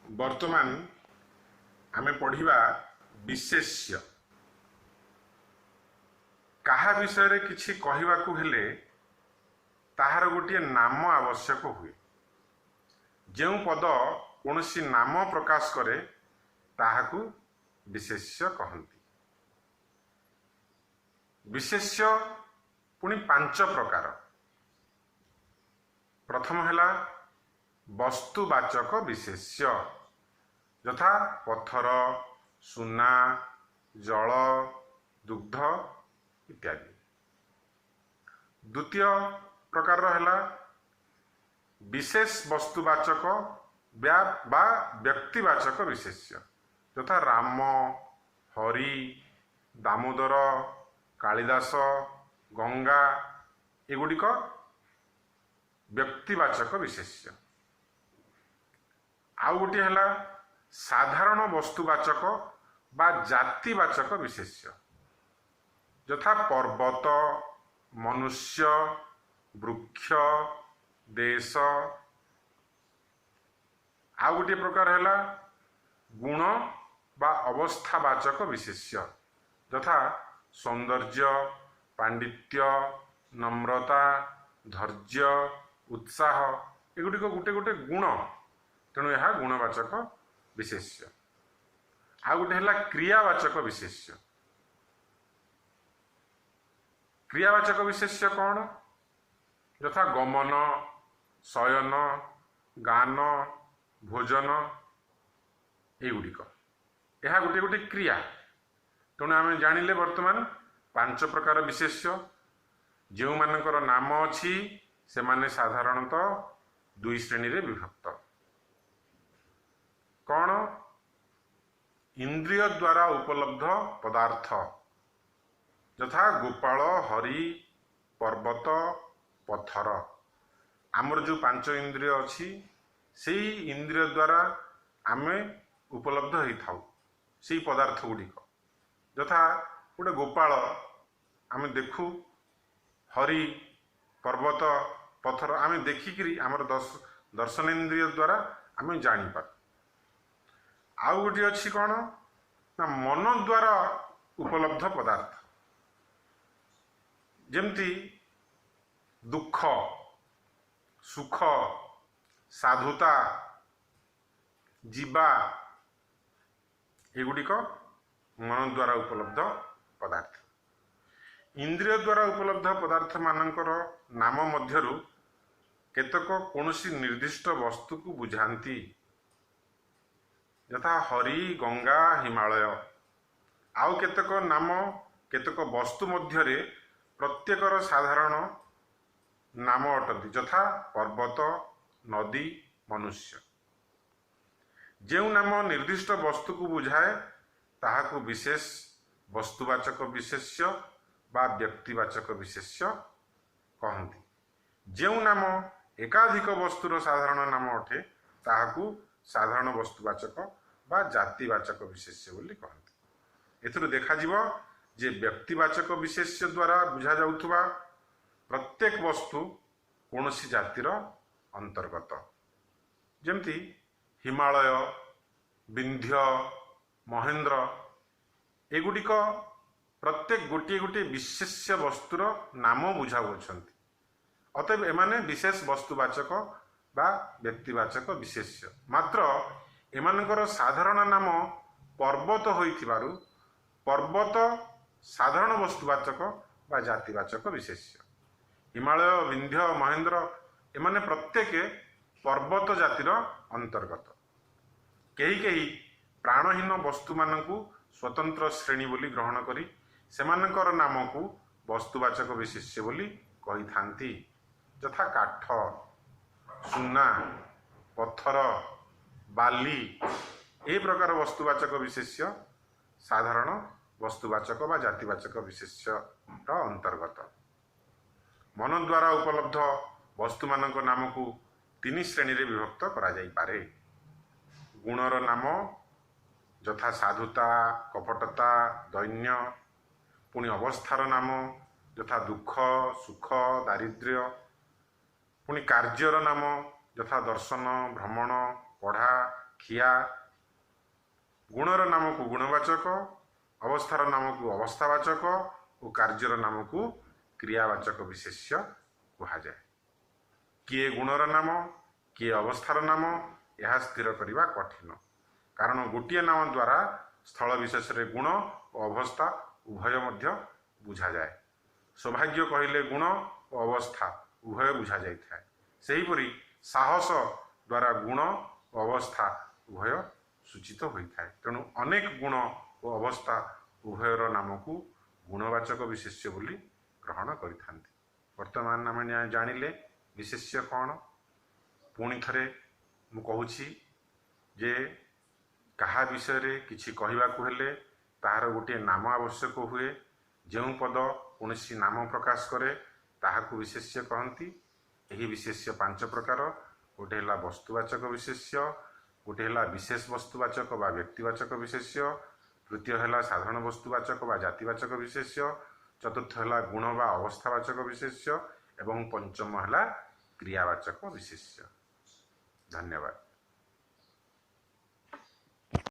वर्तमान आमे पढ़िबा विशेष्य कहा विषय रे किछि कहिबाकू हेले ताहार गोटे नाम आवश्यक हुए। जो पद कौनसी नाम प्रकाश करे ताहाकू विशेष्य कहंती। विशेष्य पुणी 5 प्रकार। प्रथम हैला वस्तुवाचक विशेष्य यथा पत्थर, सुना, जल, दुग्ध इत्यादि। द्वितीय प्रकार हैला विशेष वस्तुवाचक बा व्यक्तिवाचक विशेष्य यथा राम, हरि, दामोदर, कालिदास, गंगा एगुड़िक व्यक्तिवाचक विशेष्य। आउ गोटे हैला साधारण वस्तुवाचक बा जातिवाचक विशेष्य यथा पर्वत, मनुष्य, वृक्ष, देश। आउ गोटे प्रकार हैला गुण बा अवस्थावाचक विशेष्य यथा सौंदर्य, पांडित्य, नम्रता, धैर्य, उत्साह एगुड़िक गोटे गोटे गुण, तेणु यह गुणवाचक विशेष्य। आउ गोटे हैला क्रियावाचक विशेष्य। क्रियावाचक विशेष्य कौन? यथा गमन, शयन, गान, भोजन एगुड़िक यह गोटे गोटे क्रिया। तेणु आम जानिले वर्तमान 5 प्रकार विशेष्य। जो मानकर नाम अच्छी से माने साधारणतः 2 श्रेणी रे विभक्त। कौन? इंद्रिय द्वारा उपलब्ध पदार्थ यथा गोपाल, हरि, पर्वत, पत्थर। आमर जो 5 इंद्रिय अच्छी से इंद्रिय द्वारा आमे उपलब्ध होई थाउ से पदार्थ गुड़िक यथा गोटे गोपाल आमे देखू, हरि, पर्वत, पत्थर आमे देखिकी आमर दर्शन इंद्रिय द्वारा आमे जानीपार। आउ गोटे अच्छी कौन ना मन द्वारा उपलब्ध पदार्थ जेमती दुख, सुख, साधुता, जीवा एगुड़िक मन द्वारा उपलब्ध पदार्थ। इंद्रिय द्वारा उपलब्ध पदार्थ मानकर नाम मध्यरु केतक कौनसी निर्दिष्ट वस्तु को बुझाती यथा हरि, गंगा, हिमालय। आउ केतक नाम केतक वस्तु मध्यरे प्रत्येकर साधारण नाम अटंती यथा पर्वत, नदी, मनुष्य। जो नाम निर्दिष्ट वस्तु को बुझाए ताहाकू विशेष वस्तुवाचक विशेष्य बा व्यक्तिवाचक विशेष्य कहती। जो नाम एकाधिक वस्तुर साधारण नाम अटे ताहाकू साधारण वस्तुवाचक बा जातिवाचक विशेष्य बोली कहती। एथुरु देखा जिवो जे व्यक्तिवाचक विशेष्य द्वारा बुझा जाउथुबा प्रत्येक वस्तु कौनसी जातिर अंतर्गत जेमती हिमालय, विंध्य, महेंद्र एगुड़िक प्रत्येक गोटे गोटे विशेष्य वस्तुर नाम बुझाउछंती। अतएव एमाने विशेष वस्तुवाचक बा व्यक्तिवाचक विशेष्य। मात्र एमानकर साधारण नाम पर्वत होइथिबारु पर्वत साधारण वस्तुवाचक बा जातिवाचक विशेष्य। हिमालय, विंध्य, महेंद्र एमाने प्रत्येक पर्वत जातिर अंतर्गत। कहीं कहीं प्राणहीन वस्तु मानकु स्वतंत्र श्रेणी बोली ग्रहण करी सेमानकर नाम को वस्तुवाचक विशेष्य बोली कही थांती यथा काठ, सुना, पत्थर, बाली ए प्रकार वस्तुवाचक विशेष्य साधारण वस्तुवाचक बा जातिवाचक विशेष्य अंतर्गत। मन द्वारा उपलब्ध वस्तु मानक नाम को 3 श्रेणी रे विभक्त करा जाई पारे। गुणर नाम यथा साधुता, कपटता, दैन्य। पुणी अवस्थार नाम यथा दुख, सुख, दारिद्र्य। पुणी कार्यर नाम यथा दर्शन, भ्रमण, पढ़ा, खिया गुणर नाम को गुणवाचक, अवस्थार नाम को अवस्थावाचक और कार्यर नाम को क्रियावाचक विशेष्य कहुए। किए गुणर नाम किए अवस्थार नाम यह स्थिर करने कठिन, कारण गोटे नाम द्वारा स्थल विशेष गुण और अवस्था उभय मध्य बुझा जाए। सौभाग्य कहले गुण और अवस्था उभय बुझा जाए। सेहीपरि साहस द्वारा गुण और अवस्था उभय सूचित होता है। तेणु अनेक गुण और अवस्था उभयर नाम को गुणवाचक विशेष्य बोली ग्रहण करिथांती। वर्तमान आम जानिले विशेष्य कौन। पुणी थरे मु कहूछि जे कहा विषय रे किछि कहिबाकु हेले ताहार गोटे नाम आवश्यक हुए। जो पद कौनसी नाम प्रकाश करे ताहाकु विशेष्य कहती। यही विशेष्य 5 प्रकार। गोटे है वस्तुवाचक विशेष्य, गोटे है विशेष वस्तुवाचक बा व्यक्तिवाचक विशेष्य, तृतीय है साधारण वस्तुवाचक बा जातिवाचक विशेष्य, चतुर्थ है गुण बा अवस्थावाचक विशेष्य एवं पंचम है क्रियावाचक विशेष्य। धन्यवाद।